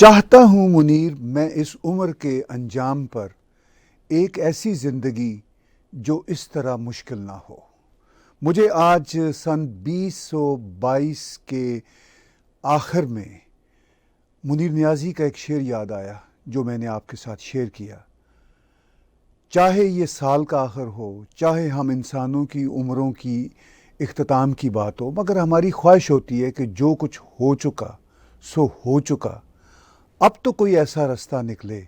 چاہتا ہوں منیر میں اس عمر کے انجام پر ایک ایسی زندگی جو اس طرح مشکل نہ ہو۔ مجھے آج سن 2022 کے آخر میں منیر نیازی کا ایک شعر یاد آیا جو میں نے آپ کے ساتھ شیئر کیا۔ چاہے یہ سال کا آخر ہو، چاہے ہم انسانوں کی عمروں کی اختتام کی بات ہو، مگر ہماری خواہش ہوتی ہے کہ جو کچھ ہو چکا سو ہو چکا، اب تو کوئی ایسا رستہ نکلے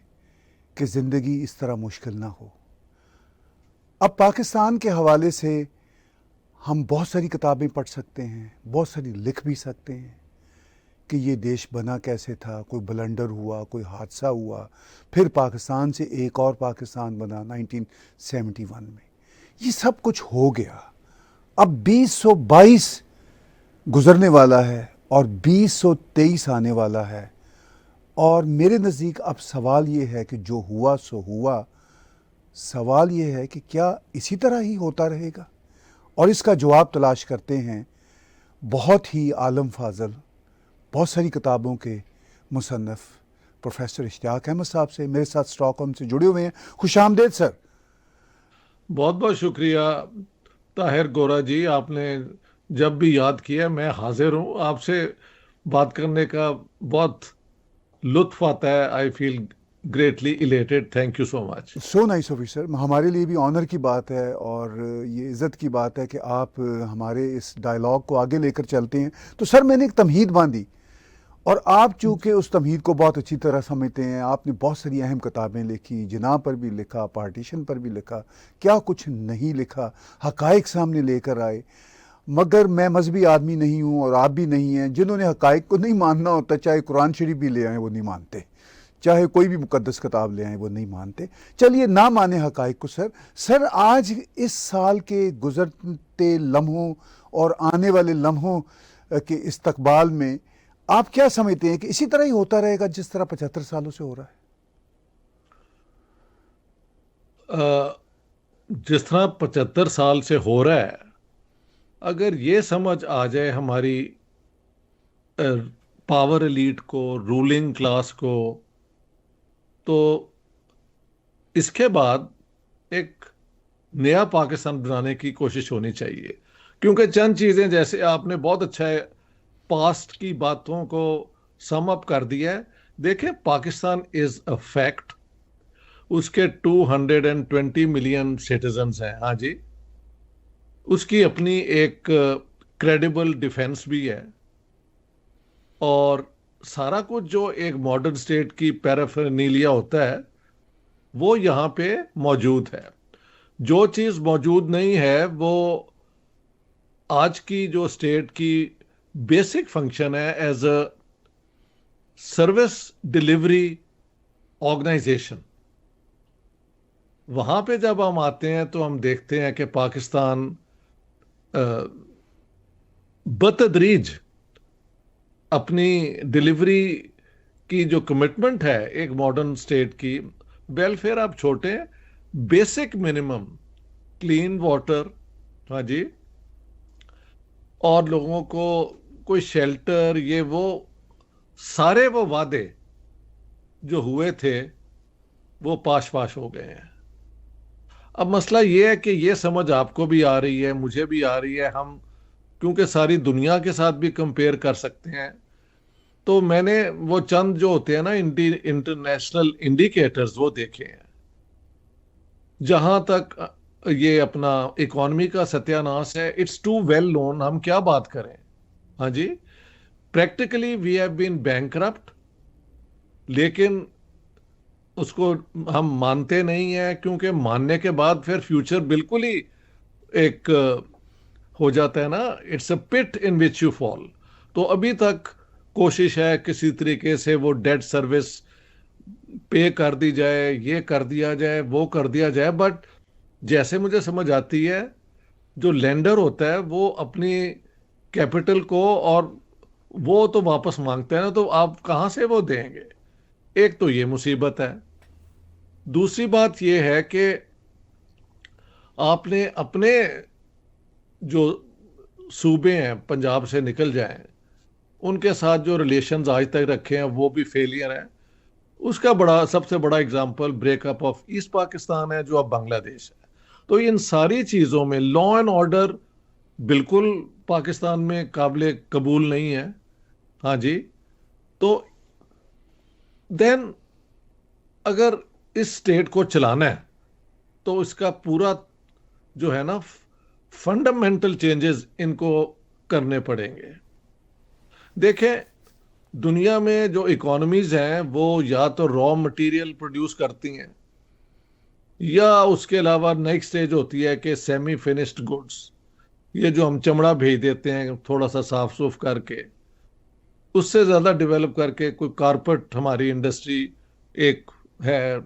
کہ زندگی اس طرح مشکل نہ ہو۔ اب پاکستان کے حوالے سے ہم بہت ساری کتابیں پڑھ سکتے ہیں، بہت ساری لکھ بھی سکتے ہیں کہ یہ دیش بنا کیسے تھا، کوئی بلنڈر ہوا، کوئی حادثہ ہوا، پھر پاکستان سے ایک اور پاکستان بنا 1971 میں۔ یہ سب کچھ ہو گیا۔ اب 2022 گزرنے والا ہے اور 2023 آنے والا ہے، اور میرے نزدیک اب سوال یہ ہے کہ جو ہوا سو ہوا۔ سوال یہ ہے کہ کیا اسی طرح ہی ہوتا رہے گا؟ اور اس کا جواب تلاش کرتے ہیں بہت ہی عالم فاضل، بہت ساری کتابوں کے مصنف پروفیسر اشتیاق احمد صاحب سے، میرے ساتھ اسٹاک ہوم سے جڑے ہوئے ہیں۔ خوش آمدید سر۔ بہت بہت شکریہ طاہر گورا جی، آپ نے جب بھی یاد کیا میں حاضر ہوں۔ آپ سے بات کرنے کا بہت لطف آتا ہے۔ I feel greatly elated, thank you so much. So nice of you sir, ہمارے لیے بھی آنر کی بات ہے اور یہ عزت کی بات ہے کہ آپ ہمارے اس ڈائلاگ کو آگے لے کر چلتے ہیں۔ تو سر میں نے ایک تمہید باندھی، اور آپ چونکہ اس تمہید کو بہت اچھی طرح سمجھتے ہیں، آپ نے بہت ساری اہم کتابیں لکھی، جناح پر بھی لکھا، پارٹیشن پر بھی لکھا، کیا کچھ نہیں لکھا، حقائق سامنے لے کر آئے۔ مگر میں مذہبی آدمی نہیں ہوں اور آپ بھی نہیں ہیں۔ جنہوں نے حقائق کو نہیں ماننا ہوتا، چاہے قرآن شریف بھی لے آئیں وہ نہیں مانتے، چاہے کوئی بھی مقدس کتاب لے آئیں وہ نہیں مانتے۔ چلیے نہ مانے حقائق کو سر آج اس سال کے گزرتے لمحوں اور آنے والے لمحوں کے استقبال میں آپ کیا سمجھتے ہیں کہ اسی طرح ہی ہوتا رہے گا جس طرح 75 سالوں سے ہو رہا ہے؟ جس طرح 75 سال سے ہو رہا ہے، اگر یہ سمجھ آ جائے ہماری پاور ایلیٹ کو، رولنگ کلاس کو، تو اس کے بعد ایک نیا پاکستان بنانے کی کوشش ہونی چاہیے۔ کیونکہ چند چیزیں، جیسے آپ نے بہت اچھا ہے پاسٹ کی باتوں کو سم اپ کر دیا ہے۔ دیکھیں، پاکستان از اے فیکٹ، اس کے 220 ملین سٹیزنز ہیں، ہاں جی، اس کی اپنی ایک کریڈیبل ڈیفنس بھی ہے، اور سارا کچھ جو ایک ماڈرن اسٹیٹ کی پیرافرنیلیا ہوتا ہے وہ یہاں پہ موجود ہے۔ جو چیز موجود نہیں ہے وہ آج کی جو اسٹیٹ کی بیسک فنکشن ہے as a service delivery organisation. وہاں پہ جب ہم آتے ہیں تو ہم دیکھتے ہیں کہ پاکستان بتدریج اپنی ڈیلیوری کی جو کمٹمنٹ ہے ایک ماڈرن اسٹیٹ کی، ویلفیئر آپ چھوٹے، بیسک منیمم کلین واٹر، ہاں جی، اور لوگوں کو کوئی شیلٹر، یہ وہ سارے وہ وعدے جو ہوئے تھے وہ پاش پاش ہو گئے ہیں۔ اب مسئلہ یہ ہے کہ یہ سمجھ آپ کو بھی آ رہی ہے، مجھے بھی آ رہی ہے، ہم کیونکہ ساری دنیا کے ساتھ بھی کمپیئر کر سکتے ہیں، تو میں نے وہ چند جو ہوتے ہیں نا انٹرنیشنل انڈیکیٹرز وہ دیکھے ہیں۔ جہاں تک یہ اپنا اکانومی کا ستیہ ناش ہے، اٹس ٹو ویل نون، ہم کیا بات کریں، ہاں جی، practically we have been bankrupt, لیکن اس کو ہم مانتے نہیں ہیں، کیونکہ ماننے کے بعد پھر فیوچر بالکل ہی ایک ہو جاتا ہے نا، it's a put in which you fall. تو ابھی تک کوشش ہے کسی طریقے سے وہ ڈیٹ سروس پے کر دی جائے، یہ کر دیا جائے، وہ کر دیا جائے، بٹ جیسے مجھے سمجھ آتی ہے جو لینڈر ہوتا ہے وہ اپنی کیپٹل کو، اور وہ تو واپس مانگتا ہے نا، تو آپ کہاں سے وہ دیں گے؟ ایک تو یہ مصیبت ہے۔ دوسری بات یہ ہے کہ آپ نے اپنے جو صوبے ہیں، پنجاب سے نکل جائیں، ان کے ساتھ جو ریلیشنز آج تک رکھے ہیں وہ بھی فیلئر ہیں. اس کا سب سے بڑا example break up of East Pakistan ہے جو اب بنگلہ دیش ہے. تو ان ساری چیزوں میں لا اینڈ آرڈر بالکل پاکستان میں قابل قبول نہیں ہے. ہاں جی. تو دین اگر اس اسٹیٹ کو چلانا ہے تو اس کا پورا جو ہے نا فنڈامنٹل چینجز ان کو کرنے پڑیں گے. دیکھیں دنیا میں جو اکانومیز ہیں وہ یا تو را مٹیریل پروڈیوس کرتی ہیں یا اس کے علاوہ نیکسٹ سٹیج ہوتی ہے کہ سیمی فنشڈ گڈس، یہ جو ہم چمڑا بھیج دیتے ہیں تھوڑا سا صاف صوف کر کے، اس سے زیادہ ڈیولپ کر کے کوئی کارپیٹ ہماری انڈسٹری ایک ہے،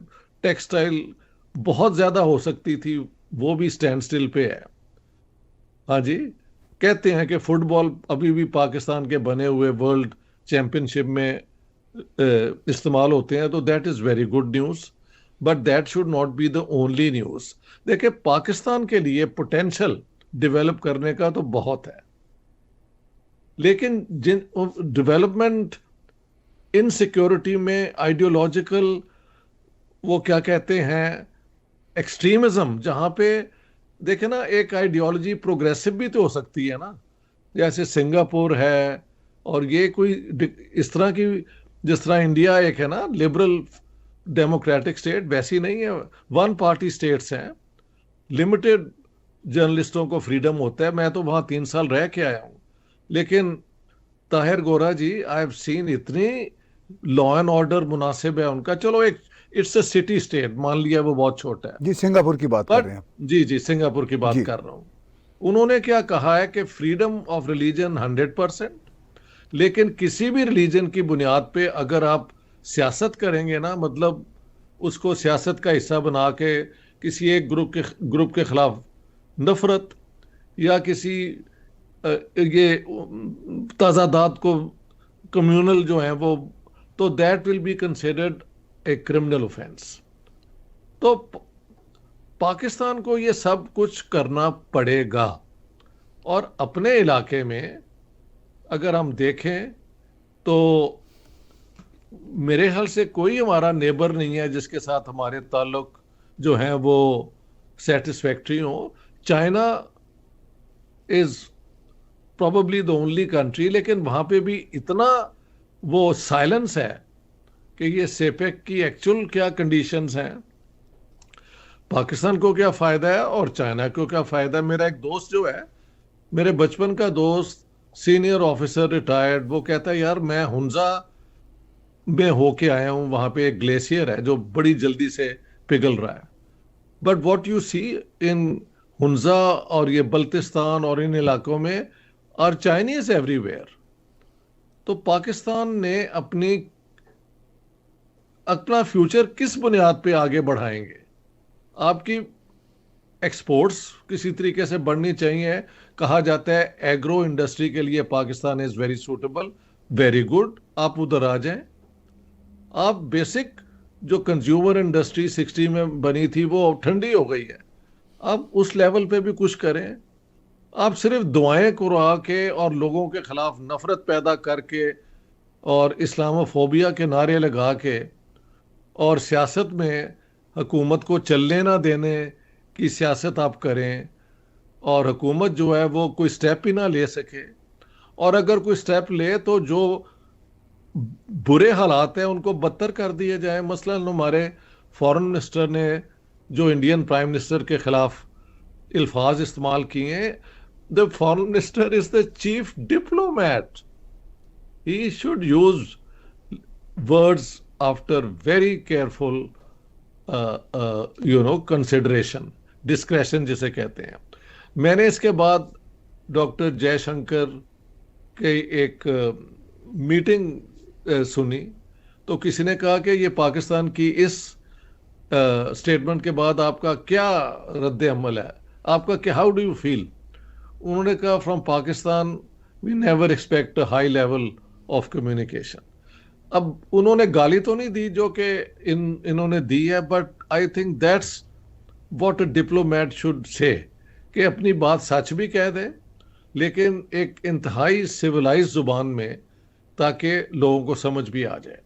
ٹیکسٹائل بہت زیادہ ہو سکتی تھی، وہ بھی سٹینڈ سٹل پہ ہے. ہاں جی. کہتے ہیں کہ فٹ بال ابھی بھی پاکستان کے بنے ہوئے ورلڈ چیمپئن شپ میں استعمال ہوتے ہیں، تو that is very good news, but that should not be the only news. دیکھیں پاکستان کے لیے پوٹینشل ڈیولپ کرنے کا تو بہت ہے، لیکن ڈیولپمنٹ انسیکیورٹی میں آئیڈیولوجیکل وہ کیا کہتے ہیں ایکسٹریمزم، جہاں پہ دیکھیں نا ایک آئیڈیالوجی پروگریسو بھی تو ہو سکتی ہے نا، جیسے سنگاپور ہے، اور یہ کوئی اس طرح کی جس طرح انڈیا ایک ہے نا لبرل ڈیموکریٹک سٹیٹ، ویسی نہیں ہے. ون پارٹی سٹیٹس ہیں، لمیٹڈ جرنلسٹوں کو فریڈم ہوتا ہے. میں تو وہاں 3 سال رہ کے آیا ہوں، لیکن طاہر گورا جی آئی ہیو سین اتنی لا اینڈ آرڈر مناسب ہے ان کا. چلو ایک اٹس اے سٹی اسٹیٹ مان لیا، وہ بہت چھوٹا ہے. جی سنگاپور کی بات کر رہے ہیں. جی سنگاپور کی بات کر رہا ہوں. انہوں نے کیا کہا ہے کہ فریڈم آف ریلیجن 100%، لیکن کسی بھی ریلیجن کی بنیاد پہ اگر آپ سیاست کریں گے نا، مطلب اس کو سیاست کا حصہ بنا کے کسی ایک گروپ کے خلاف نفرت یا کسی یہ تضادات کو کمیونل جو ہیں وہ، تو that will be considered a criminal offence. تو پاکستان کو یہ سب کچھ کرنا پڑے گا. اور اپنے علاقے میں اگر ہم دیکھیں تو میرے خیال سے کوئی ہمارا نیبر نہیں ہے جس کے ساتھ ہمارے تعلق جو ہیں وہ سیٹسفیکٹری ہوں. China is probably the only country, لیکن وہاں پہ بھی اتنا وہ سائلنس ہے کہ یہ سیپیک کی ایکچول کیا کنڈیشنز ہیں، پاکستان کو کیا فائدہ ہے اور چائنا کو کیا فائدہ ہے. میرا ایک دوست جو ہے، میرے بچپن کا دوست، سینئر آفیسر ریٹائرڈ، وہ کہتا ہے یار میں ہنزا میں ہو کے آیا ہوں، وہاں پہ ایک گلیشیئر ہے جو بڑی جلدی سے پگھل رہا ہے. بٹ واٹ یو سی ان ہنزا اور یہ بلتستان اور ان علاقوں میں آر چائنیز ایوری ویئر. تو پاکستان نے اپنا فیوچر کس بنیاد پہ آگے بڑھائیں گے؟ آپ کی ایکسپورٹس کسی طریقے سے بڑھنی چاہیے. کہا جاتا ہے ایگرو انڈسٹری کے لیے Pakistan is very suitable, very good, آپ ادھر آ جائیں. آپ بیسک جو کنزیومر انڈسٹری 60 میں بنی تھی وہ ٹھنڈی ہو گئی ہے، آپ اس لیول پہ بھی کچھ کریں. آپ صرف دعائیں کروا کے اور لوگوں کے خلاف نفرت پیدا کر کے اور اسلاموفوبیا کے نعرے لگا کے اور سیاست میں حکومت کو چلنے نہ دینے کی سیاست آپ کریں، اور حکومت جو ہے وہ کوئی سٹیپ ہی نہ لے سکے، اور اگر کوئی سٹیپ لے تو جو برے حالات ہیں ان کو بدتر کر دیے جائیں. مثلا ہمارے فارن منسٹر نے جو انڈین پرائم منسٹر کے خلاف الفاظ استعمال کیے ہیں، the foreign minister is the chief diplomat. He should use words after very careful consideration, discretion جسے کہتے ہیں. میں نے اس کے بعد ڈاکٹر جے شنکر کے ایک میٹنگ سنی، تو کسی نے کہا کہ یہ پاکستان کی اس اسٹیٹمنٹ کے بعد آپ کا کیا رد عمل ہے، آپ کا کیا، ہاؤ ڈو یو فیل؟ انہوں نے کہا from Pakistan we never expect a high level of communication. اب انہوں نے گالی تو نہیں دی جو کہ انہوں نے دی ہے، but I think that's what a diplomat should say, کہ اپنی بات سچ بھی کہہ دے لیکن ایک انتہائی سویلائز زبان میں تاکہ لوگوں کو سمجھ بھی آ جائے.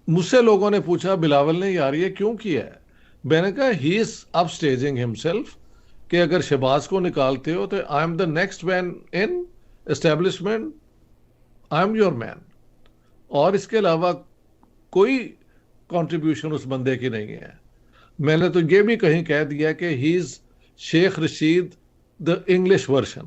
مجھ سے لوگوں نے پوچھا بلاول نے یار یہ کیوں کیا ہے؟ میں نے کہا ہی از اپ اسٹیجنگ ہمسیلف کہ اگر شہباز کو نکالتے ہو تو I am the next man in establishment, I am your man. اور اس کے علاوہ کوئی کنٹریبیوشن اس بندے کی نہیں ہے. میں نے تو یہ بھی کہیں کہہ دیا کہ ہی از Sheikh Rashid the English version.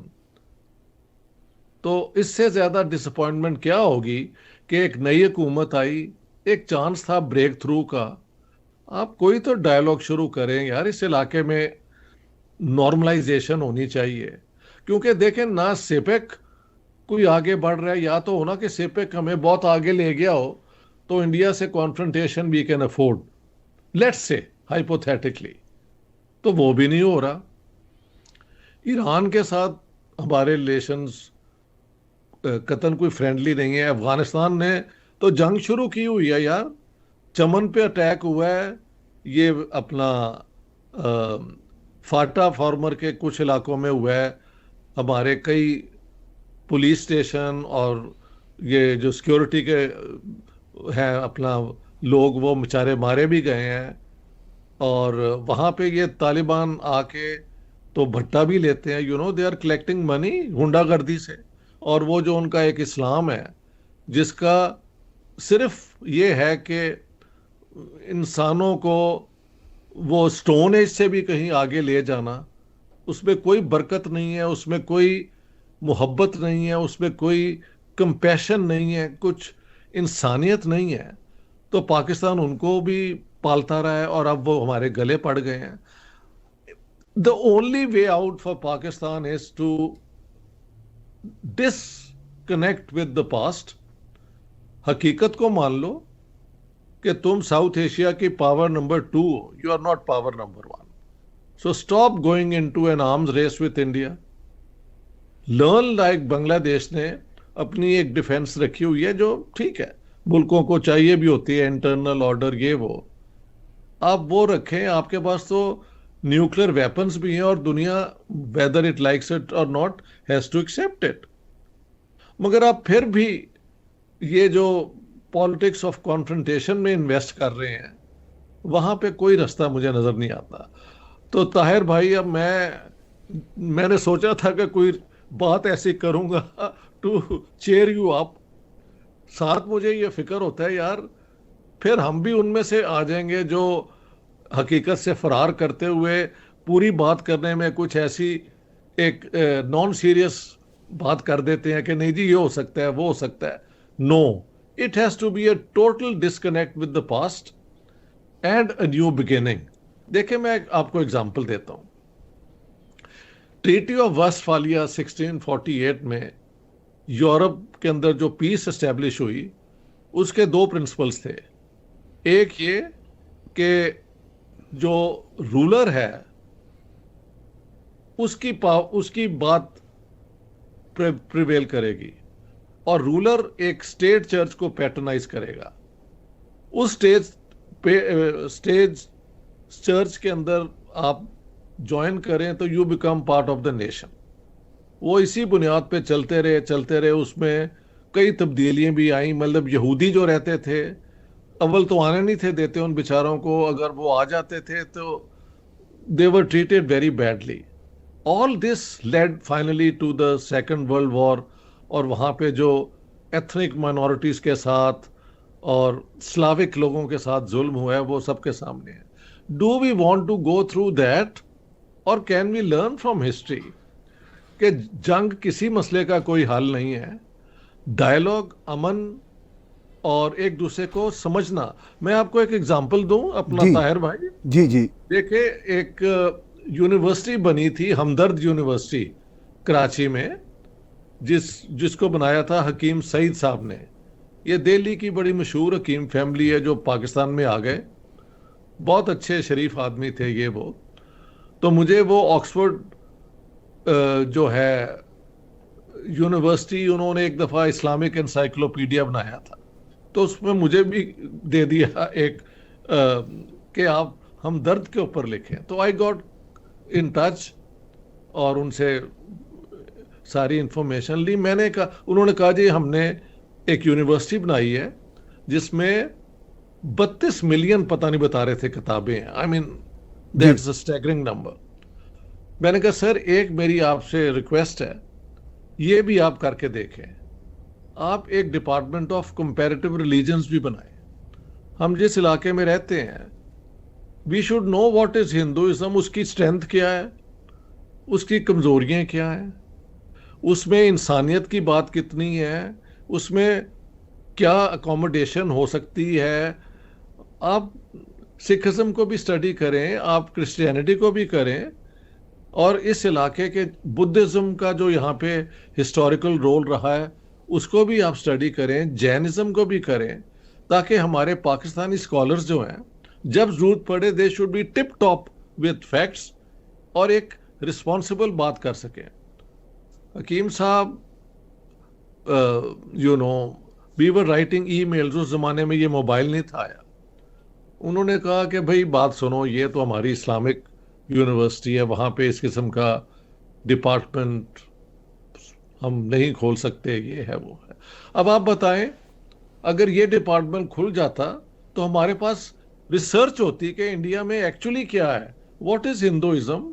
تو اس سے زیادہ ڈس اپوائنٹمنٹ کیا ہوگی کہ ایک نئی حکومت آئی, ایک چانس تھا بریک تھرو کا. آپ کوئی تو ڈائلاگ شروع کریں یار, اس علاقے میں نارملائزیشن ہونی چاہیے. کیونکہ دیکھیں نہ سیپیک کوئی آگے بڑھ رہا ہے, یا تو ہونا کہ سیپیک ہمیں بہت آگے لے گیا ہو تو انڈیا سے confrontation we can afford, let's say hypothetically, تو وہ بھی نہیں ہو رہا. ایران کے ساتھ ہمارے ریلیشنز قطن کوئی فرینڈلی نہیں ہے. افغانستان نے تو جنگ شروع کی ہوئی ہے یار, چمن پہ اٹیک ہوا ہے, یہ اپنا فاٹا فارمر کے کچھ علاقوں میں ہوا ہے, ہمارے کئی پولیس اسٹیشن اور یہ جو سیکیورٹی کے ہیں اپنا لوگ وہ بیچارے مارے بھی گئے ہیں. اور وہاں پہ یہ طالبان آ کے تو بھٹا بھی لیتے ہیں, you know they are collecting money گنڈا گردی سے. اور وہ جو ان کا ایک اسلام ہے جس کا صرف یہ ہے کہ انسانوں کو وہ سٹون ایج سے بھی کہیں آگے لے جانا, اس میں کوئی برکت نہیں ہے, اس میں کوئی محبت نہیں ہے, اس میں کوئی کمپیشن نہیں ہے, کچھ انسانیت نہیں ہے. تو پاکستان ان کو بھی پالتا رہا ہے اور اب وہ ہمارے گلے پڑ گئے ہیں. The only way out for Pakistan is to disconnect with the past. حقیقت کو مان لو کہ تم ساؤتھ ایشیا کی پاور نمبر 2 ہو, you are not power number 1. So stop going into an arms race with India. Learn like بنگلہ دیش نے اپنی ایک ڈیفense رکھی ہوئی ہے جو ٹھیک ہے, ملکوں کو چاہیے بھی ہوتی ہے انٹرنل آرڈر یہ وہ, آپ وہ رکھیں. آپ کے پاس تو نیوکلیر ویپنز بھی ہیں اور دنیا whether it likes it or not has to accept it. مگر آپ پھر بھی یہ جو پالیٹکس آف کانفرنٹیشن میں انویسٹ کر رہے ہیں, وہاں پہ کوئی رستہ مجھے نظر نہیں آتا. تو طاہر بھائی اب میں نے سوچا تھا کہ کوئی بات ایسی کروں گا ٹو چیئر یو اپ. ساتھ مجھے یہ فکر ہوتا ہے یار پھر ہم بھی ان میں سے آ جائیں گے جو حقیقت سے فرار کرتے ہوئے پوری بات کرنے میں کچھ ایسی ایک نان سیریس بات کر دیتے ہیں کہ نہیں جی یہ ہو سکتا ہے وہ ہو سکتا ہے. No, it has to be a total disconnect with the past and a new beginning. دیکھیں میں آپ کو اگزامپل دیتا ہوں. ٹریٹی آف ویسٹفالیا 1648 میں یورپ کے اندر جو پیس اسٹیبلش ہوئی, اس کے 2 پرنسپلز تھے. ایک یہ کہ جو رولر ہے اس کی بات پریویل کرے گی, اور رولر ایک اسٹیٹ چرچ کو پیٹرنائز کرے گا. اس اسٹیج چرچ کے اندر آپ جوائن کریں تو you become part of the nation. وہ اسی بنیاد پہ چلتے رہے. اس میں کئی تبدیلیاں بھی آئیں. مطلب یہودی جو رہتے تھے اول تو آنے نہیں تھے دیتے ان بیچاروں کو, اگر وہ آ جاتے تھے تو they were treated very badly. All this led finally to the Second World War, اور وہاں پہ جو ایتھنک مائنورٹیز کے ساتھ اور سلاوک لوگوں کے ساتھ ظلم ہوا ہے وہ سب کے سامنے ہے. Do we want to go through that, or can we learn from history کہ جنگ کسی مسئلے کا کوئی حل نہیں ہے. ڈائلاگ, امن اور ایک دوسرے کو سمجھنا. میں آپ کو ایک ایگزامپل دوں اپنا طاہر بھائی. جی دیکھیں ایک یونیورسٹی بنی تھی ہمدرد یونیورسٹی کراچی میں, جس کو بنایا تھا حکیم سعید صاحب نے. یہ دہلی کی بڑی مشہور حکیم فیملی ہے جو پاکستان میں آ گئے, بہت اچھے شریف آدمی تھے یہ وہ. تو مجھے وہ آکسفورڈ جو ہے یونیورسٹی, انہوں نے ایک دفعہ اسلامک انسائکلوپیڈیا بنایا تھا, تو اس میں مجھے بھی دے دیا ایک کہ آپ ہم درد کے اوپر لکھیں. تو آئی گاٹ ان ٹچ اور ان سے ساری انفارمیشن لی. میں نے کہا, انہوں نے کہا جی ہم نے ایک یونیورسٹی بنائی ہے جس میں 32 ملین پتہ نہیں بتا رہے تھے کتابیں ہیں. آئی مین دیٹس اے اسٹیگرنگ نمبر. میں نے کہا سر ایک میری آپ سے ریکویسٹ ہے, یہ بھی آپ کر کے دیکھیں, آپ ایک ڈپارٹمنٹ آف کمپیریٹیو ریلیجنز بھی بنائیں. ہم جس علاقے میں رہتے ہیں we should know what is Hinduism, اس کی اسٹرینتھ کیا ہے, اس کی کمزوریاں کیا ہیں, اس میں انسانیت کی بات کتنی ہے, اس میں کیا اکوموڈیشن ہو سکتی ہے. آپ سکھزم کو بھی اسٹڈی کریں, آپ کرسچینٹی کو بھی کریں, اور اس علاقے کے بدھزم کا جو یہاں پہ ہسٹوریکل رول رہا ہے اس کو بھی آپ اسٹڈی کریں, جینزم کو بھی کریں, تاکہ ہمارے پاکستانی اسکالرز جو ہیں جب ضرورت پڑے they should be tip top with facts اور ایک رسپانسبل بات کر سکیں. حکیم صاحب وی ور رائٹنگ ای میلز, اس زمانے میں یہ موبائل نہیں تھا آیا. انہوں نے کہا کہ بھائی بات سنو, یہ تو ہماری اسلامک یونیورسٹی ہے, وہاں پہ اس قسم کا ڈپارٹمنٹ ہم نہیں کھول سکتے, یہ ہے وہ ہے. اب آپ بتائیں اگر یہ ڈپارٹمنٹ کھل جاتا تو ہمارے پاس ریسرچ ہوتی کہ انڈیا میں ایکچولی کیا ہے, واٹ از ہندوازم,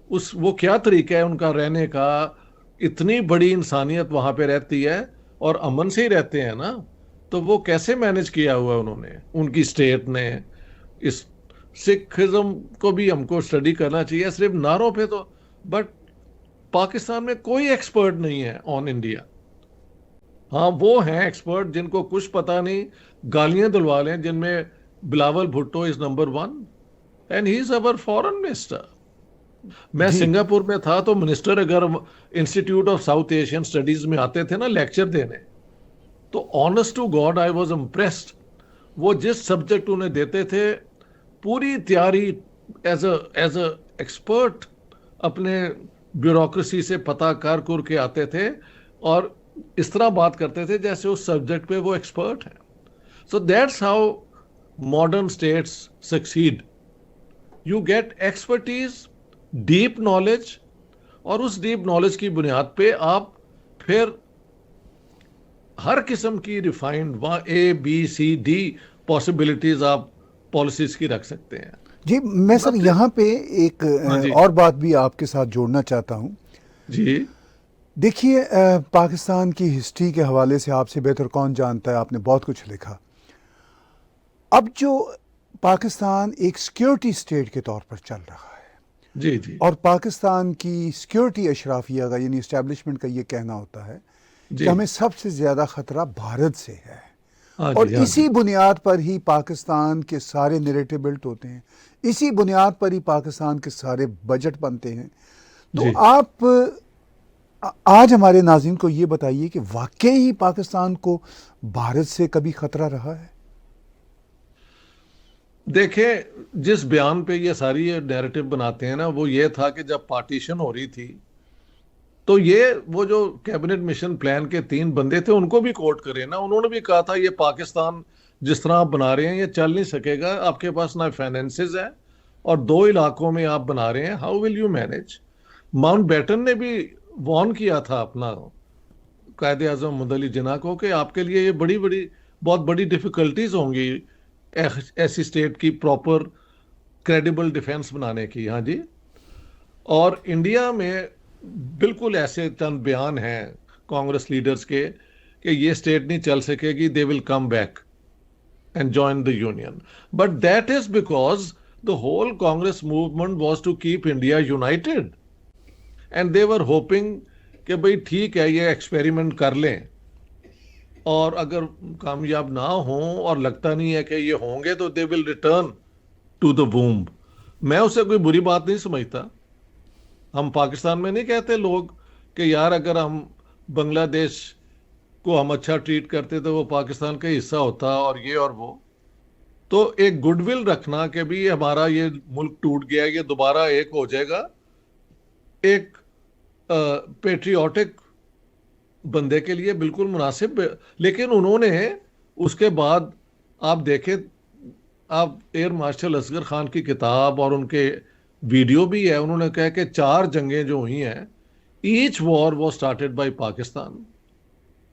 وہ کیا طریقہ ہے ان کا رہنے کا. اتنی بڑی انسانیت وہاں پہ رہتی ہے اور امن سے ہی رہتے ہیں نا, تو وہ کیسے مینج کیا ہوا انہوں نے, ان کی اسٹیٹ نے. اس سکھزم کو بھی ہم کو اسٹڈی کرنا چاہیے, صرف نعروں پہ تو, بٹ پاکستان میں کوئی ایکسپرٹ نہیں ہے آن انڈیا. ہاں وہ ہیں ایکسپرٹ جن کو کچھ پتہ نہیں, گالیاں دلوا لیں, جن میں Bilawal Bhutto is number 1 and he is our foreign minister. میں سنگاپور میں تھا تو منسٹر اگر institute of South Asian studies میں آتے تھے نا لیکچر دینے, تو honest to God I was impressed. وہ جس سبجیکٹ انہیں دیتے تھے پوری تیاری ایز اے ایکسپرٹ اپنے بیوروکریسی سے پتہ کر کے آتے تھے, اور اس طرح بات کرتے تھے جیسے اس سبجیکٹ پہ وہ ایکسپرٹ ہیں. So that's how modern states succeed. You get expertise, deep knowledge, اور اس ڈیپ نالج کی بنیاد پہ آپ پھر ہر قسم کی ریفائنڈ اے بی سی ڈی پاسبلٹیز آپ پالیسیز کی رکھ سکتے ہیں. جی میں سر یہاں پہ ایک اور بات بھی آپ کے ساتھ جوڑنا چاہتا ہوں. جی دیکھیے پاکستان کی ہسٹری کے حوالے سے آپ سے بہتر کون جانتا ہے, آپ نے بہت کچھ لکھا. اب جو پاکستان ایک سیکیورٹی اسٹیٹ کے طور پر چل رہا ہے, جی جی, اور پاکستان کی سیکیورٹی اشرافیہ کا یعنی اسٹیبلشمنٹ کا یہ کہنا ہوتا ہے کہ ہمیں سب سے زیادہ خطرہ بھارت سے ہے, اور اسی بنیاد پر ہی پاکستان کے سارے نیریٹو بلٹ ہوتے ہیں, اسی بنیاد پر ہی پاکستان کے سارے بجٹ بنتے ہیں. تو آپ آج ہمارے ناظرین کو یہ بتائیے کہ واقعی ہی پاکستان کو بھارت سے کبھی خطرہ رہا ہے؟ دیکھیں جس بیان پہ یہ ساری نیریٹو بناتے ہیں نا, وہ یہ تھا کہ جب پارٹیشن ہو رہی تھی تو یہ وہ جو کیبنٹ مشن پلان کے 3 بندے تھے ان کو بھی کوٹ کرے نا, انہوں نے بھی کہا تھا یہ پاکستان جس طرح آپ بنا رہے ہیں یہ چل نہیں سکے گا, آپ کے پاس نہ فائنینسز ہیں اور 2 علاقوں میں آپ بنا رہے ہیں, how will you manage. Mountbatten نے بھی وارن کیا تھا اپنا قائد اعظم محمد علی جناح کو کہ آپ کے لیے یہ بہت بڑی ڈیفیکلٹیز ہوں گی ایسی اسٹیٹ کی پراپر کریڈیبل ڈیفینس بنانے کی. ہاں جی, اور انڈیا میں بالکل ایسے چند بیان ہیں کانگریس لیڈرز کے کہ یہ اسٹیٹ نہیں چل سکے گی, they will come back and join the union. But that is because the whole Congress movement was to keep India united, and they were hoping کہ بھئی ٹھیک ہے یہ ایکسپیریمنٹ کر لیں, اور اگر کامیاب نہ ہوں اور لگتا نہیں ہے کہ یہ ہوں گے تو دے ول ریٹرن ٹو دا وومب. میں اسے کوئی بری بات نہیں سمجھتا. ہم پاکستان میں نہیں کہتے لوگ کہ یار اگر ہم بنگلہ دیش کو ہم اچھا ٹریٹ کرتے تو وہ پاکستان کا حصہ ہوتا اور یہ اور وہ. تو ایک گڈ ول رکھنا کہ بھی ہمارا یہ ملک ٹوٹ گیا, یہ دوبارہ ایک ہو جائے گا, ایک پیٹریوٹک بندے کے لیے بالکل مناسب. لیکن انہوں نے اس کے بعد آپ دیکھیں, آپ ایئر مارشل اصغر خان کی کتاب اور ان کے ویڈیو بھی ہے, انہوں نے کہا کہ 4 جنگیں جو ہوئی ہیں each war was started by Pakistan.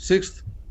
6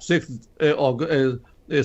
6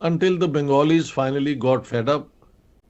until the Bengalis finally got fed up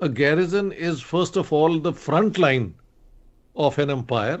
A garrison is first of all the front line of an empire,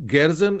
garrison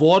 war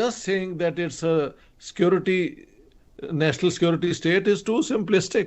just saying that it's a security national security state is too simplistic.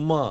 ummah.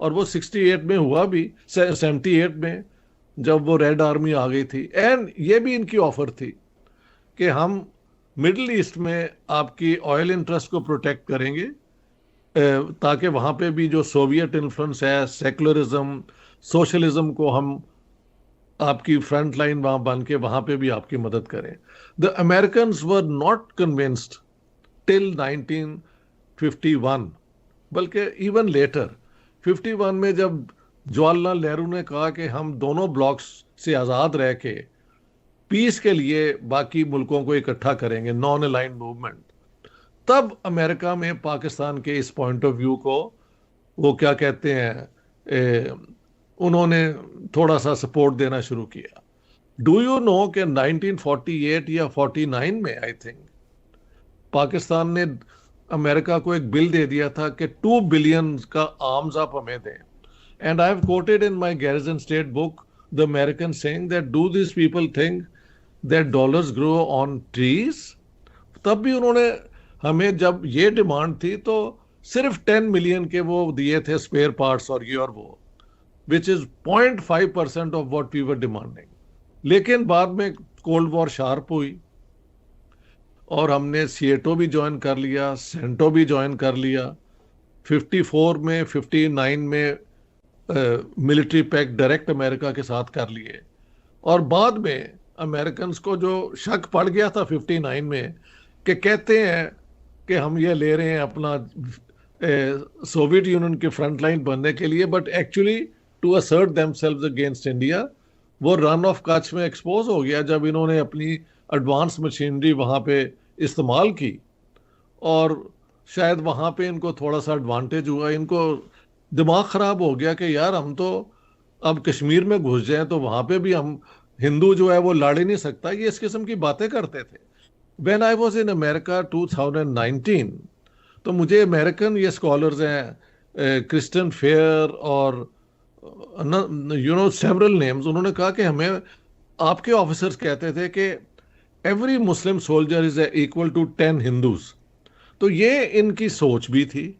اور وہ 68 میں ہوا بھی, 78 میں جب وہ red army آ گئی تھی. اینڈ یہ بھی ان کی آفر تھی کہ ہم مڈل ایسٹ میں آپ کی آئل انٹرسٹ کو پروٹیکٹ کریں گے, تاکہ وہاں پہ بھی جو سوویت انفلوئنس ہے, سیکولرزم, سوشلزم کو ہم آپ کی فرنٹ لائن وہاں بن کے وہاں پہ بھی آپ کی مدد کریں. دا امیریکنز ور ناٹ کنوینسڈ ٹل 1951, بلکہ ایون لیٹر 51 میں جب جواہر لال نہرو نے کہا کہ ہم دونوں بلاکس سے آزاد رہ کے پیس کے لیے باقی ملکوں کو اکٹھا کریں گے, نان الائنڈ موومنٹ, تب امریکہ میں پاکستان کے اس پوائنٹ آف ویو کو وہ کیا کہتے ہیں انہوں نے تھوڑا سا سپورٹ دینا شروع کیا. ڈو یو نو کہ 1948 یا 49 میں آئی تھنک پاکستان نے امریکہ کو ایک بل دے دیا تھا کہ 2 بلین کا آرمز آپ ہمیں دیں. And I have quoted in my Garrison state book the Americans saying that do these people think that dollars grow on trees. تب بھی انہوں نے ہمیں جب یہ ڈیمانڈ تھی تو صرف 10 ملین کے وہ دیے تھے اسپیئر پارٹس اور یہ اور وہ, which is 0.5% of what we were demanding. لیکن بعد میں کولڈ وار شارپ ہوئی اور ہم نے سیٹو بھی جوائن کر لیا, سینٹو بھی جوائن کر لیا, 54 میں 59 میں ملٹری پیک ڈائریکٹ امریکہ کے ساتھ کر لیے. اور بعد میں امریکنز کو جو شک پڑ گیا تھا 59 میں کہ کہتے ہیں کہ ہم یہ لے رہے ہیں اپنا سوویت یونین کے فرنٹ لائن بننے کے لیے, but actually to assert themselves against India, وہ رن آف کچھ میں ایکسپوز ہو گیا جب انہوں نے اپنی ایڈوانس مشینری وہاں پہ استعمال کی, اور شاید وہاں پہ ان کو تھوڑا سا ایڈوانٹیج ہوا, ان کو دماغ خراب ہو گیا کہ یار ہم تو اب کشمیر میں گھس جائیں تو وہاں پہ بھی ہم ہندو جو ہے وہ لڑ ہی نہیں سکتا, یہ اس قسم کی باتیں کرتے تھے. When I was in America 2019 تو مجھے امریکن یہ اسکالرز ہیں کرسٹن فیئر اور سیورل نیمز, انہوں نے کہا کہ ہمیں آپ کے آفیسرز کہتے تھے کہ every Muslim soldier is equal to 10 Hindus. تو یہ ان کی سوچ بھی تھی.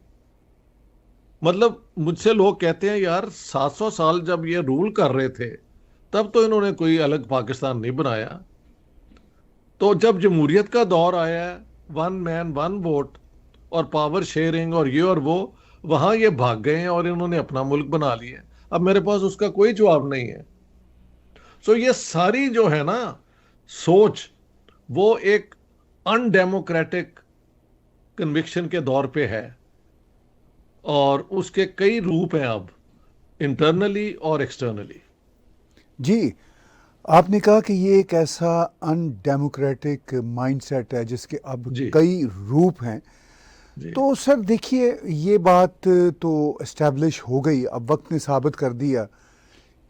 مطلب مجھ سے لوگ کہتے ہیں یار 700 سال جب یہ رول کر رہے تھے تب تو انہوں نے کوئی الگ پاکستان نہیں بنایا. تو جب جمہوریت کا دور آیا ہے, 1 مین 1 ووٹ اور پاور شیئرنگ اور یہ اور وہ, وہاں یہ بھاگ گئے ہیں اور انہوں نے اپنا ملک بنا لیا. اب میرے پاس اس کا کوئی جواب نہیں ہے. سو یہ ساری جو ہے نا سوچ وہ ایک ان ڈیموکریٹک کنوکشن کے دور پہ ہے, اور اس کے کئی روپ ہیں اب انٹرنلی اور ایکسٹرنلی. جی, آپ نے کہا کہ یہ ایک ایسا ان ڈیموکریٹک مائنڈ سیٹ ہے جس کے اب کئی روپ ہیں. تو سر دیکھیے یہ بات تو اسٹیبلش ہو گئی, اب وقت نے ثابت کر دیا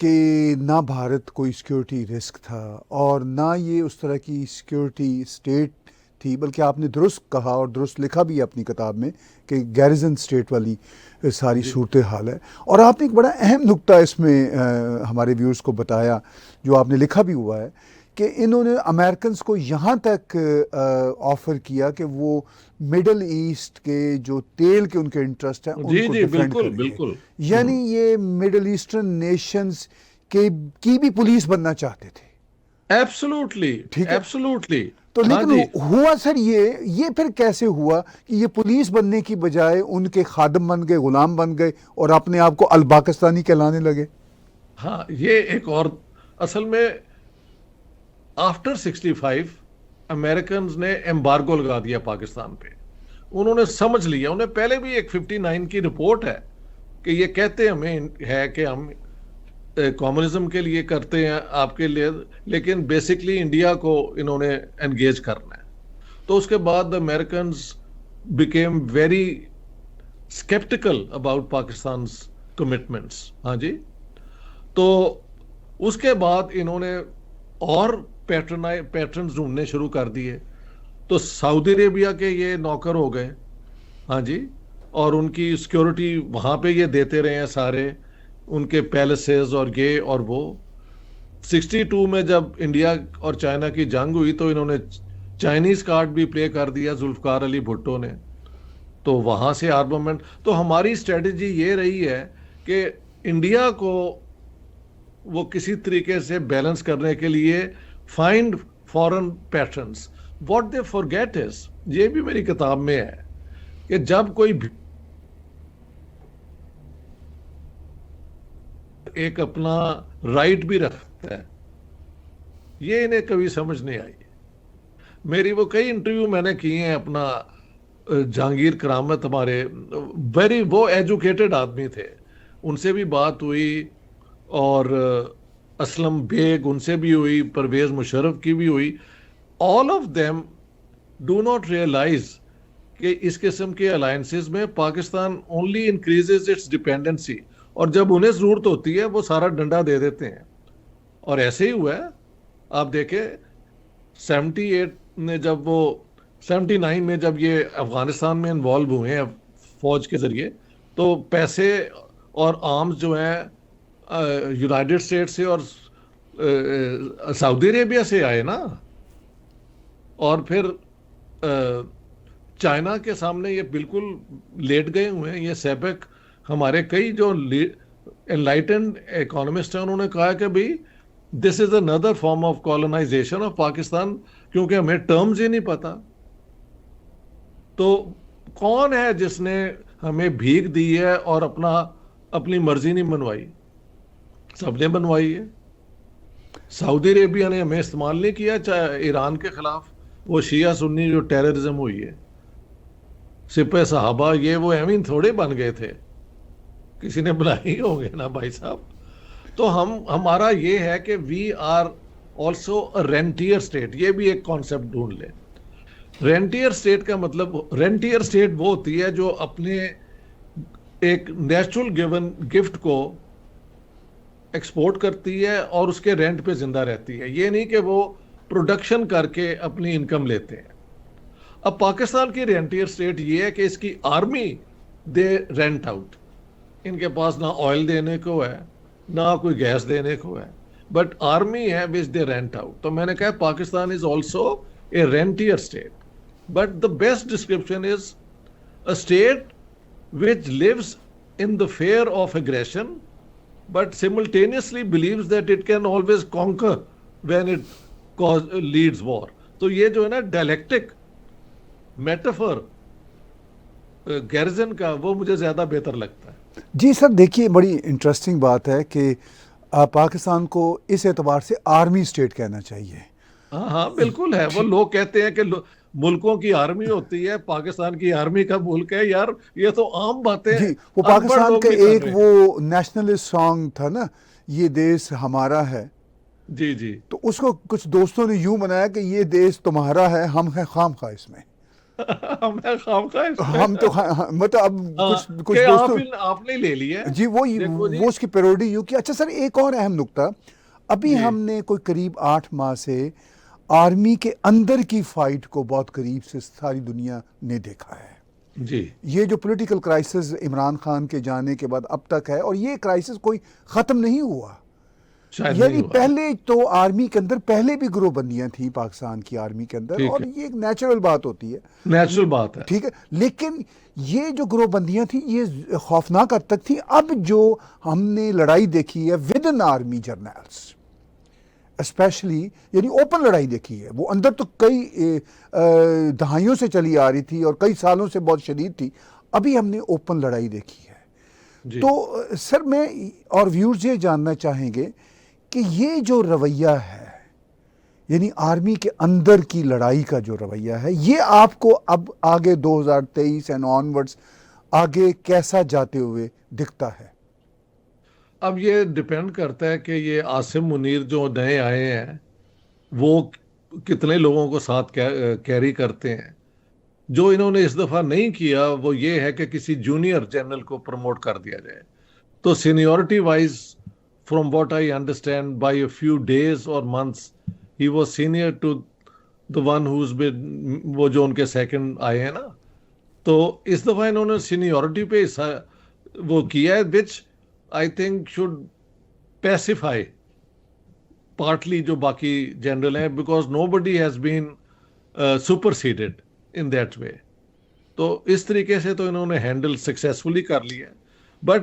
کہ نہ بھارت کوئی سیکیورٹی رسک تھا اور نہ یہ اس طرح کی سیکیورٹی اسٹیٹ تھی, بلکہ آپ نے درست کہا اور درست لکھا بھی ہے اپنی کتاب میں کہ گیرزن اسٹیٹ والی ساری صورتحال ہے. اور آپ نے ایک بڑا اہم نقطہ اس میں ہمارے ویورز کو بتایا جو آپ نے لکھا بھی ہوا ہے کہ انہوں نے امریکنز کو یہاں تک آفر کیا کہ وہ مڈل ایسٹ کے جو تیل کے ان کے انٹرسٹ ہیں ان کو ڈیفینڈ کریں. یعنی یہ مڈل ایسٹرن نیشنز کی بھی پولیس بننا چاہتے تھے. Absolutely, absolutely. تو لیکن ہوا سر یہ پھر کیسے ہوا کہ یہ پولیس بننے کی بجائے ان کے خادم بن گئے, غلام بن گئے اور اپنے آپ کو الپاکستانی کہلانے لگے؟ ہاں, یہ ایک اور اصل میں آفٹر 65 امریکنز نے ایمبارگو لگا دیا پاکستان پہ. انہوں نے سمجھ لیا, انہیں پہلے بھی ایک 59 کی رپورٹ ہے کہ یہ کہتے ہمیں ہے کہ ہم کمیونزم کے لیے کرتے ہیں آپ کے لیے, لیکن بیسکلی انڈیا کو انہوں نے انگیج کرنا ہے. تو اس کے بعد Americans became very sceptical about Pakistan's commitments. ہاں جی, تو اس کے بعد انہوں نے اور پیٹرنز ڈھونڈنے شروع کر دیے. تو سعودی عربیہ کے یہ نوکر ہو گئے. ہاں جی, اور ان کی سیکیورٹی وہاں پہ یہ دیتے رہے ہیں سارے, ان کے پیلسز اور یہ اور وہ. 62 میں جب انڈیا اور چائنا کی جنگ ہوئی تو انہوں نے چائنیز کارڈ بھی پلے کر دیا ذوالفقار علی بھٹو نے, تو وہاں سے آرمامنٹ. تو ہماری اسٹریٹجی یہ رہی ہے کہ انڈیا کو وہ کسی طریقے سے بیلنس کرنے کے لیے find foreign patrons. What they forget is, یہ بھی میری کتاب میں ہے, کہ جب کوئی ایک اپنا رائٹ بھی رکھتا ہے, یہ انہیں کبھی سمجھ نہیں آئی. میری وہ کئی انٹرویو میں نے کیے ہیں اپنا جہانگیر کرامت, ہمارے وہ ایجوکیٹڈ آدمی تھے, ان سے بھی بات ہوئی, اور اسلم بیگ ان سے بھی ہوئی, پرویز مشرف کی بھی ہوئی. All of them do not realise کہ اس قسم کے الائنسز میں Pakistan only increases its dependency, اور جب انہیں ضرورت ہوتی ہے وہ سارا ڈنڈا دے دیتے ہیں. اور ایسے ہی ہوا ہے, آپ دیکھیں 78 میں جب وہ 79 میں جب یہ افغانستان میں انوالو ہوئے ہیں فوج کے ذریعے, تو پیسے اور آرمز جو ہیں یونائٹڈ اسٹیٹ سے اور سعودی عربیہ سے آئے نا, اور پھر چائنا کے سامنے یہ بالکل لیٹ گئے ہوئے ہیں. یہ سیبک ہمارے کئی جو انلائٹنڈ اکانومسٹ ہیں, انہوں نے کہا کہ بھئی this is another form of colonisation of Pakistan, کیونکہ ہمیں ٹرمز ہی نہیں پتا. تو کون ہے جس نے ہمیں بھیک دی ہے اور اپنی مرضی نہیں منوائی؟ سب نے بنوائی ہے. سعودی عربیہ نے ہمیں استعمال نہیں کیا, چاہے ایران کے خلاف وہ شیعہ سنی جو ٹیررزم ہوئی ہے, سپہ صحابہ یہ وہ ایمین تھوڑے بن گئے تھے, کسی نے بنائے ہی ہوں گے نا بھائی صاحب. تو ہمارا یہ ہے کہ وی آر آلسو رینٹیئر اسٹیٹ, یہ بھی ایک کانسیپٹ ڈھونڈ لیں. رینٹیئر اسٹیٹ کا مطلب, رینٹیئر اسٹیٹ وہ ہوتی ہے جو اپنے ایک نیچرل گیون گفٹ کو ایکسپورٹ کرتی ہے اور اس کے رینٹ پہ زندہ رہتی ہے. یہ نہیں کہ وہ پروڈکشن کر کے اپنی انکم لیتے ہیں. اب پاکستان کی رینٹیئر اسٹیٹ یہ ہے کہ اس کی آرمی دے رینٹ آؤٹ, ان کے پاس نہ آئل دینے کو ہے نہ کوئی گیس دینے کو ہے, بٹ آرمی ہے وچ دے رینٹ آؤٹ. تو میں نے کہا Pakistan is also a rentier state, but the best description is a state which lives in the fear of aggression but simultaneously believes that it can always conquer when it leads war. تو یہ جو ہے نا dialectic metaphor Garrison کا, وہ مجھے زیادہ بہتر لگتا ہے. جی سر, دیکھیے بڑی انٹرسٹنگ بات ہے کہ پاکستان کو اس اعتبار سے آرمی اسٹیٹ کہنا چاہیے. ہاں بالکل ہے. وہ لوگ کہتے ہیں کہ ملکوں کی آرمی ہوتی ہے, پاکستان کی آرمی کا ملک ہے. یار یہ تو عام باتیں. جی, وہ پاکستان کا ایک وہ نیشنلسٹ سانگ تھا نا, یہ دیس ہمارا ہے. جی جی, تو اس کو کچھ دوستوں نے یوں بنایا کہ یہ دیس تمہارا ہے, ہم ہیں خام خواہ اس میں. ہم تو مطلب اب کچھ دوستوں آپ نے لے لیا جی, وہ اس کی پیروڈی یوں کی. اچھا سر, ایک اور اہم نقطہ, ابھی ہم نے کوئی قریب 8 ماہ سے آرمی کے اندر کی فائٹ کو بہت قریب سے ساری دنیا نے دیکھا ہے. جی, یہ جو پولیٹیکل کرائسس عمران خان کے جانے کے بعد اب تک ہے, اور یہ کرائسس کوئی ختم نہیں ہوا. یعنی پہلے تو آرمی کے اندر پہلے بھی گروہ بندیاں تھیں پاکستان کی آرمی کے اندر, اور یہ ایک نیچرل بات ہوتی ہے, نیچرل بات ہے, ٹھیک ہے. لیکن یہ جو گروہ بندیاں تھیں یہ خوفناک حد تک تھیں. اب جو ہم نے لڑائی دیکھی ہے ود ان آرمی جرنیلس اسپیشلی, یعنی اوپن لڑائی دیکھی ہے, وہ اندر تو کئی دہائیوں سے چلی آ رہی تھی اور کئی سالوں سے بہت شدید تھی, ابھی ہم نے اوپن لڑائی دیکھی ہے. جی. تو سر میں اور ویورز یہ جاننا چاہیں گے کہ یہ جو رویہ ہے, یعنی آرمی کے اندر کی لڑائی کا جو رویہ ہے, یہ آپ کو اب آگے 2023 اینڈ آنورڈز آگے کیسا جاتے ہوئے دکھتا ہے؟ اب یہ ڈیپینڈ کرتا ہے کہ یہ عاصم منیر جو نئے آئے ہیں وہ کتنے لوگوں کو ساتھ کیری کرتے ہیں. جو انہوں نے اس دفعہ نہیں کیا وہ یہ ہے کہ کسی جونیئر جنرل کو پروموٹ کر دیا جائے. تو seniority wise from what I understand by a few days or months he was senior to the one who's been, وہ جو ان کے سیکنڈ آئے ہیں نا. تو اس دفعہ انہوں نے سینیورٹی پہ وہ کیا ہے which I think should pacify partly جو باقی جنرل ہیں, because nobody has been superseded in that way. تو اس طریقے سے تو انہوں نے ہینڈل سکسیسفلی کر لیا. But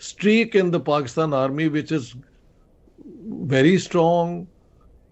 streak in the Pakistan army which is very strong.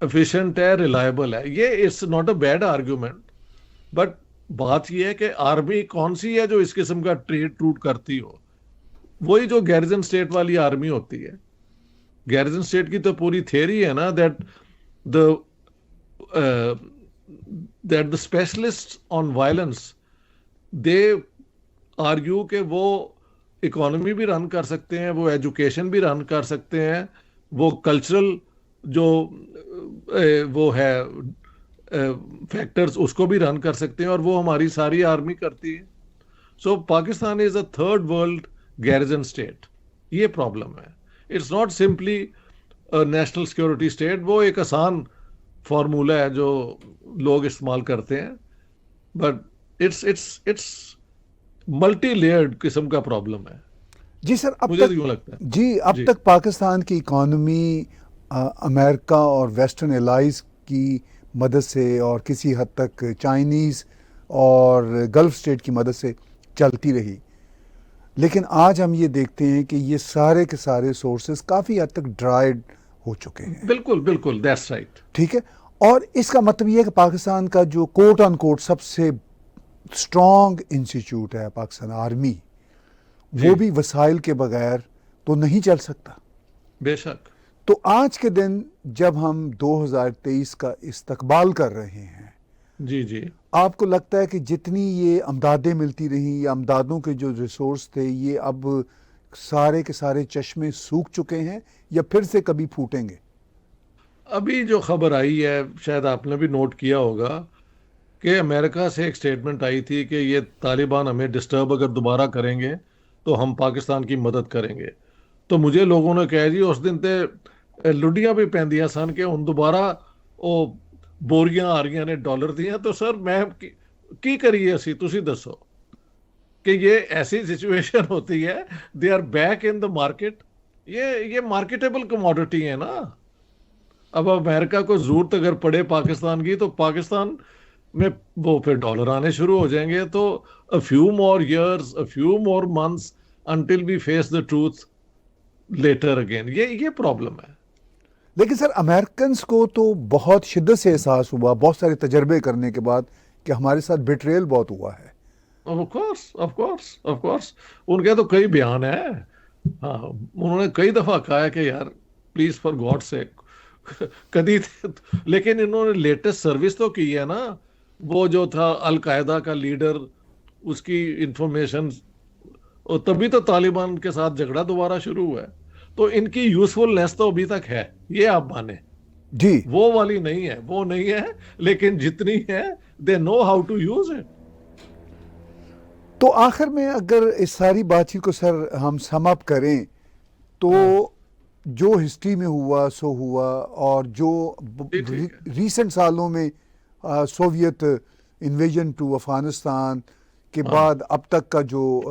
efficient ہے, reliable ہے. یہ it's not a bad argument. But بات یہ ہے کہ آرمی کون سی ہے جو اس قسم کا ٹریڈ ٹروٹ کرتی ہو؟ وہی جو گیرزن اسٹیٹ والی آرمی ہوتی ہے. گیرزن اسٹیٹ کی تو پوری تھیوری ہے نا the that the specialist on violence they argue کہ وہ اکانومی بھی رن کر سکتے ہیں, وہ ایجوکیشن بھی رن کر سکتے ہیں, وہ کلچرل جو وہ ہے فیکٹرز اس کو بھی رن کر سکتے ہیں, اور وہ ہماری ساری آرمی کرتی ہے. So Pakistan is a third world garrison state. یہ پرابلم ہے. It's not simply national security state. وہ ایک آسان فارمولہ ہے جو لوگ استعمال کرتے ہیں, بٹ اٹس ملٹی لیئرڈ قسم کا پرابلم ہے. جی سر, اب مجھے تک یوں لگتا ہے. جی اب تک پاکستان کی اکانومی امریکہ اور ویسٹرن الائز کی مدد سے اور کسی حد تک چائنیز اور گلف اسٹیٹ کی مدد سے چلتی رہی, لیکن آج ہم یہ دیکھتے ہیں کہ یہ سارے کے سارے سورسز کافی حد تک ڈرائیڈ ہو چکے ہیں. بالکل بالکل, دیٹس رائٹ. ٹھیک ہے, اور اس کا مطلب یہ ہے کہ پاکستان کا جو کوٹ آن کوٹ سب سے اسٹرانگ انسٹیٹیوٹ ہے پاکستان آرمی, وہ بھی وسائل کے بغیر تو نہیں چل سکتا. بے شک. تو آج کے دن جب ہم 2023 کا استقبال کر رہے ہیں, جی جی, آپ کو لگتا ہے کہ جتنی یہ امدادیں ملتی رہیں یا امدادوں کے جو ریسورس تھے یہ اب سارے کے سارے چشمے سوکھ چکے ہیں یا پھر سے کبھی پھوٹیں گے؟ ابھی جو خبر آئی ہے, شاید آپ نے بھی نوٹ کیا ہوگا کہ امریکہ سے ایک سٹیٹمنٹ آئی تھی کہ یہ طالبان ہمیں ڈسٹرب اگر دوبارہ کریں گے تو ہم پاکستان کی مدد کریں گے. تو مجھے لوگوں نے کہا جی اس دن تے لڈیاں بھی پہندیاں سن کہ ہن دوبارہ وہ بوریاں آ رہی نے ڈالر دیاں. تو سر میں کی کریے اسی, تسی دسو کہ یہ ایسی سچویشن ہوتی ہے, they are back in the market. یہ مارکیٹیبل کموڈٹی ہے نا. اب امریکہ کو ضرورت اگر پڑے پاکستان کی تو پاکستان میں وہ پھر ڈالر آنے شروع ہو جائیں گے. تو a few more years, a few more months until we face the truth later again. یہ پرابلم ہے. لیکن سر امریکنز کو تو بہت شدت سے احساس ہوا بہت سارے تجربے کرنے کے بعد کہ ہمارے ساتھ بیٹریل بہت ہوا ہے. Of course. ان کے تو کئی بیان ہیں. ہاں, انہوں نے کئی دفعہ کہا ہے کہ یار پلیز فار گاڈ سیک کدی, لیکن انہوں نے لیٹسٹ سروس تو کی ہے نا. وہ جو تھا القاعدہ کا لیڈر, اس کی انفارمیشن, اور تبھی تو طالبان کے ساتھ جھگڑا دوبارہ شروع ہوا ہے. تو ان کی یوزفلنس تو ابھی تک ہے, یہ آپ مانیں. جی, وہ والی نہیں ہے, وہ نہیں ہے, لیکن جتنی ہے they know how to use it. تو آخر میں اگر اس ساری بات چیت کو سر ہم سم اپ کریں تو جو ہسٹری میں ہوا سو ہوا, اور جو ریسنٹ سالوں میں سوویت انویژن ٹو افغانستان کے بعد اب تک کا جو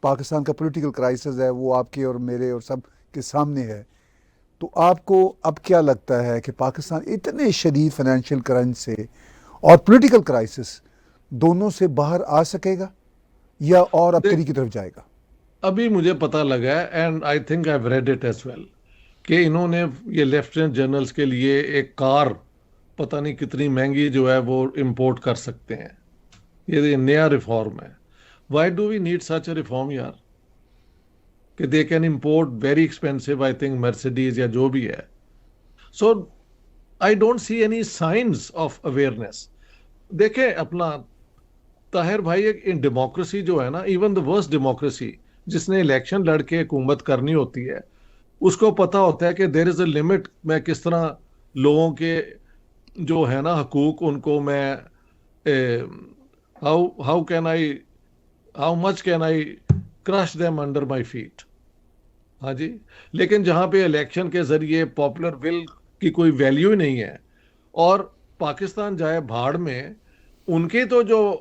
پاکستان کا پولیٹیکل کرائسس ہے وہ آپ کے اور میرے اور سب کے سامنے ہے. تو آپ کو اب کیا لگتا ہے کہ پاکستان اتنے شدید فائنینشیل کرنچ سے اور پولیٹیکل کرائسس دونوں سے باہر آ سکے گا یا اور ابتری کی طرف جائے گا؟ ابھی مجھے پتہ لگا ہے, and I think I have read it as well, کہ انہوں نے یہ لیفٹیننٹ جنرلز کے لیے ایک کار پتہ نہیں کتنی مہنگی جو ہے وہ امپورٹ کر سکتے ہیں. یہ نیا ریفارم ہے. Why do we need such a reform یار, کہ they can import very expensive, I think Mercedes یا جو بھی ہے. So I don't see any signs of awareness. دیکھیں اپنا طاہر بھائی, ایک ڈیموکریسی جو ہے نا, ایون دا ورسٹ ڈیموکریسی, جس نے الیکشن لڑ کے حکومت کرنی ہوتی ہے, اس کو پتہ ہوتا ہے کہ دیر از اے لمٹ. میں کس طرح لوگوں کے جو ہے نا حقوق, ان کو میں how much can I crush them under my feet. ہاں جی. لیکن جہاں پہ الیکشن کے ذریعے پاپولر ول کی کوئی ویلیو ہی نہیں ہے, اور پاکستان جائے بھاڑ میں, ان کے تو جو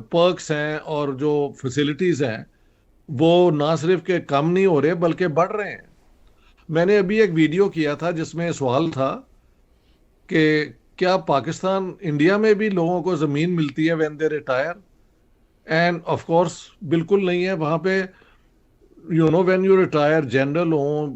پرکس ہیں اور جو فیسلٹیز ہیں وہ نہ صرف کہ کم نہیں ہو رہے بلکہ بڑھ رہے ہیں. میں نے ابھی ایک ویڈیو کیا تھا جس میں سوال تھا کہ کیا پاکستان انڈیا میں بھی لوگوں کو زمین ملتی ہے when they retire, and of course بالکل نہیں ہے. وہاں پہ وین یو ریٹائر, جنرل ہوں,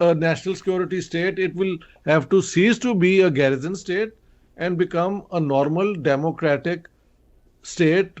a national security state. It will have to cease to be a garrison state and become a normal democratic state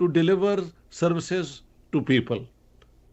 to deliver services to people.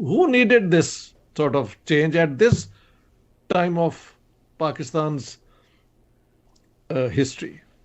Who needed this sort of change at this time of Pakistan's history?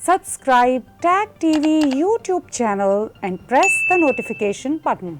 Subscribe Tag TV YouTube channel and press the notification button.